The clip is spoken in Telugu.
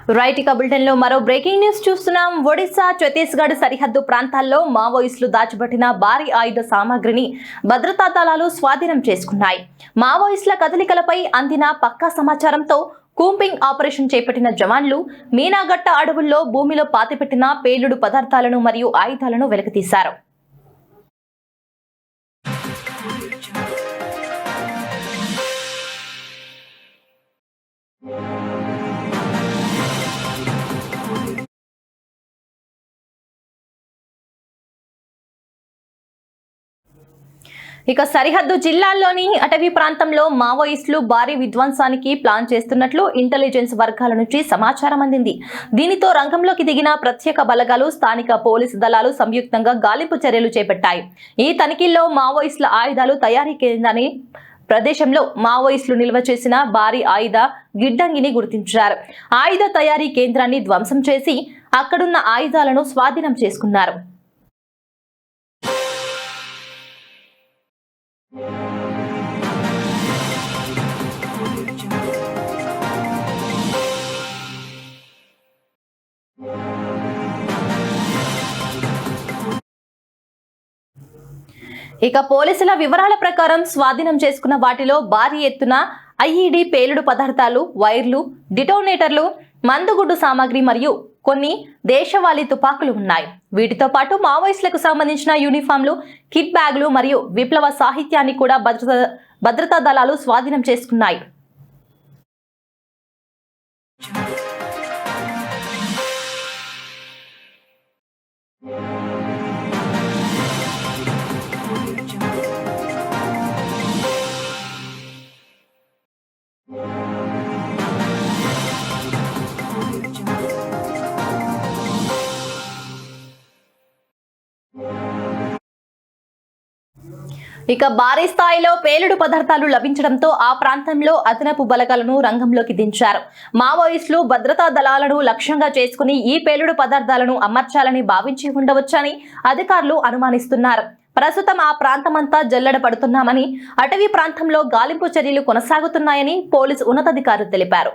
రైట్ ఇక బులెటిన్ లో మరో బ్రేకింగ్ న్యూస్ చూస్తున్నాం. ఒడిశా ఛత్తీస్గఢ్ సరిహద్దు ప్రాంతాల్లో మావోయిస్టులు దాచిపెట్టిన భారీ ఆయుధ సామాగ్రిని భద్రతా దళాలు స్వాధీనం చేసుకున్నాయి. మావోయిస్టుల కదలికలపై అందిన పక్కా సమాచారంతో కూంబింగ్ ఆపరేషన్ చేపట్టిన జవాన్లు మీనాగట్ట అడవుల్లో భూమిలో పాతిపెట్టిన పేలుడు పదార్థాలను మరియు ఆయుధాలను వెలికితీశారు. ఇక సరిహద్దు జిల్లాల్లోని అటవీ ప్రాంతంలో మావోయిస్టులు భారీ విధ్వంసానికి ప్లాన్ చేస్తున్నట్లు ఇంటెలిజెన్స్ వర్గాల నుంచి సమాచారం అందింది. దీనితో రంగంలోకి దిగిన ప్రత్యేక బలగాలు, స్థానిక పోలీసు దళాలు సంయుక్తంగా గాలింపు చర్యలు చేపట్టాయి. ఈ తనిఖీల్లో మావోయిస్టుల ఆయుధాలు తయారీ కేంద్రాన్ని ప్రదేశంలో మావోయిస్టులు నిల్వ చేసిన భారీ ఆయుధ గిడ్డంగిని గుర్తించారు. ఆయుధ తయారీ కేంద్రాన్ని ధ్వంసం చేసి అక్కడున్న ఆయుధాలను స్వాధీనం చేసుకున్నారు. ఇక పోలీసుల వివరాల ప్రకారం స్వాధీనం చేసుకున్న వాటిలో భారీ ఎత్తున ఐఈడీ పేలుడు పదార్థాలు, వైర్లు, డిటోనేటర్లు, మందుగుడ్డు సామాగ్రి మరియు కొన్ని దేశవాళీ తుపాకులు ఉన్నాయి. వీటితో పాటు మావోయిస్టులకు సంబంధించిన యూనిఫామ్లు, కిట్ బ్యాగులు మరియు విప్లవ సాహిత్యాన్ని కూడా భద్రతా దళాలు స్వాధీనం చేసుకున్నాయి. ఇక భారీ స్థాయిలో పేలుడు పదార్థాలు లభించడంతో ఆ ప్రాంతంలో అదనపు బలగాలను రంగంలోకి దించారు. మావోయిస్టులు భద్రతా దళాలను లక్ష్యంగా చేసుకుని ఈ పేలుడు పదార్థాలను అమర్చాలని భావించి ఉండవచ్చని అధికారులు అనుమానిస్తున్నారు. ప్రస్తుతం ఆ ప్రాంతమంతా జల్లెడ పడుతున్నామని, అటవీ ప్రాంతంలో గాలింపు చర్యలు కొనసాగుతున్నాయని పోలీసు ఉన్నతాధికారులు తెలిపారు.